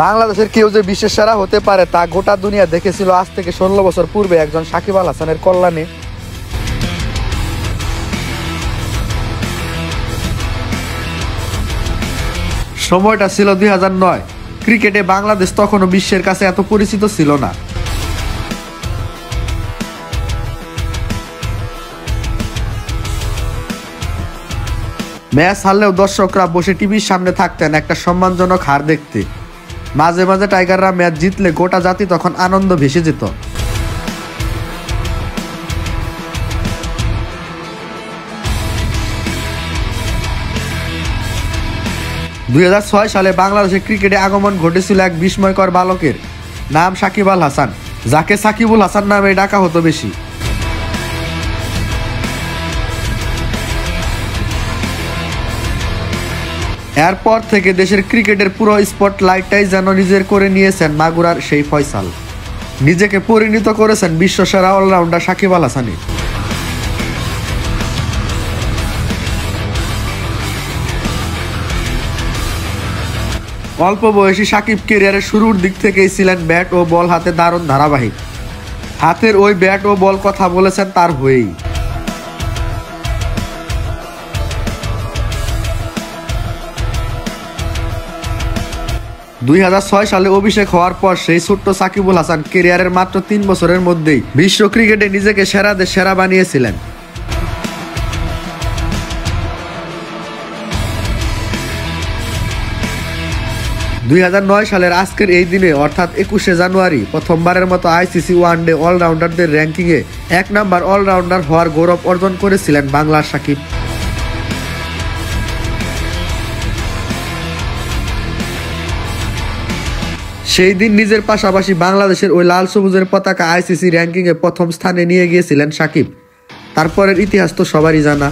বাংলাদেশের কেউ যে বিশ্বের সেরা হতে পারে তা গোটা দুনিয়া দেখেছিল আজ থেকে 16 বছর পূর্বে একজন সাকিব আল হাসানের কল্যাণে। সময়টা ছিল 2009। ক্রিকেটে বাংলাদেশ তখনও বিশ্বের কাছে এত পরিচিত ছিল না। ম্যাচ হারলেও দর্শকরা বসে টিভির সামনে থাকতেন একটা সম্মানজনক হার দেখতে। মাঝে মাঝে টাইগাররা ম্যাচ জিতলে গোটা জাতি তখন আনন্দ ভেসে যেত। সালে বাংলাদেশের ক্রিকেটে আগমন ঘটেছিল এক বিস্ময়কর বালকের, নাম সাকিব আল হাসান, যাকে সাকিবুল হাসান নামে ডাকা হতো বেশি। এরপর থেকে দেশের ক্রিকেটের পুরো স্পটলাইটটাই যেন নিজের করে নিয়েছেন মাগুরার সেই ফয়সাল। নিজেকে পরিণত করেছেন বিশ্বসেরা অলরাউন্ডার সাকিব আল হাসানে। অল্প বয়সী সাকিব ক্যারিয়ারের শুরুর দিক থেকেই ছিলেন ব্যাট ও বল হাতে দারুণ ধারাবাহিক। হাতের ওই ব্যাট ও বল কথা বলেছেন তার হয়েই। সালে অভিষেক হওয়ার পর সেই ছোট্ট সাকিবুল হাসান ক্যারিয়ারের মাত্র 3 বছরের মধ্যেই বিশ্ব ক্রিকেটে নিজেকে সেরাদের সেরা বানিয়েছিলেন। 2009 সালের আজকের এই দিনে অর্থাৎ 21শে জানুয়ারি প্রথমবারের মতো আইসিসি ওয়ানডে অলরাউন্ডারদের র্যাঙ্কিংয়ে 1 নম্বর অলরাউন্ডার হওয়ার গৌরব অর্জন করেছিলেন বাংলার সাকিব। সেই দিন নিজের পাশাপাশি বাংলাদেশের ওই লাল সবুজের পতাকা আইসিসি র্যাঙ্কিংয়ে প্রথম স্থানে নিয়ে গিয়েছিলেন সাকিব। তারপরের ইতিহাস তো সবারই জানা।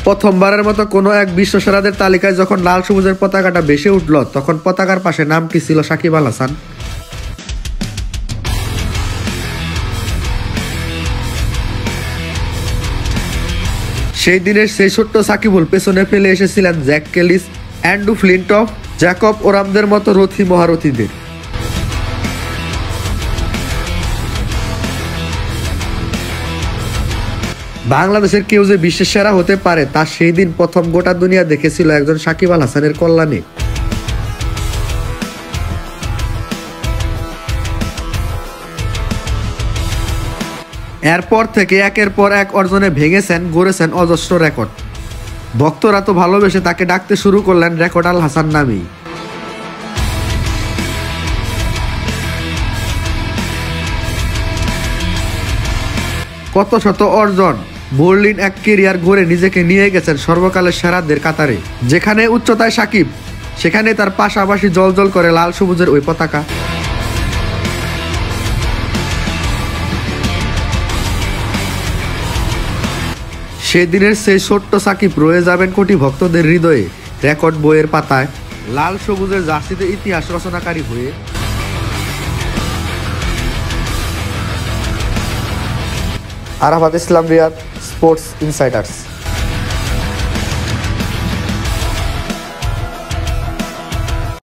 প্রথমবারের মতো কোনো এক বিশ্বসেরাদের তালিকায় যখন লাল সবুজের পতাকাটা ভেসে উঠল, তখন পতাকার পাশে নামটি ছিল সাকিব আল হাসান। সেই দিনের সেই ছোট্ট সাকিবুল পেছনে ফেলে এসেছিলেন Jacques Kallis, Andrew Flintoff, Jacob ওরামদের মতো রথী মহারথীদের। বাংলাদেশের কেউ যে বিশ্বের সেরা হতে পারে তা সেই দিন প্রথম গোটা দুনিয়া দেখেছিল একজন সাকিব আল হাসানের কল্যাণে। এরপর থেকে একের পর এক অর্জনে ভেঙেছেন, গড়েছেন অজস্র রেকর্ড। ভক্তরা তো ভালোবেসে তাকে ডাকতে শুরু করলেন রেকর্ড আল হাসান নামেই। কত শত অর্জন, বোর্লিন এক কেরিয়ার গড়ে নিজেকে নিয়ে গেছেন সর্বকালের সেরাদের কাতারে। যেখানে উচ্চতায় সাকিব, সেখানে তার পাশাপাশি জ্বলজ্বল করে লাল সবুজের ওই পতাকা। সেদিনের সেই ছোট্ট সাকিব রয়ে যাবেন কোটি ভক্তদের হৃদয়ে, রেকর্ড বইয়ের পাতায় লাল সবুজের জার্সিতে ইতিহাস রচনাকারী হয়ে। আরাফাত ইসলাম রিয়াদ, স্পোর্টস ইনসাইডার্স।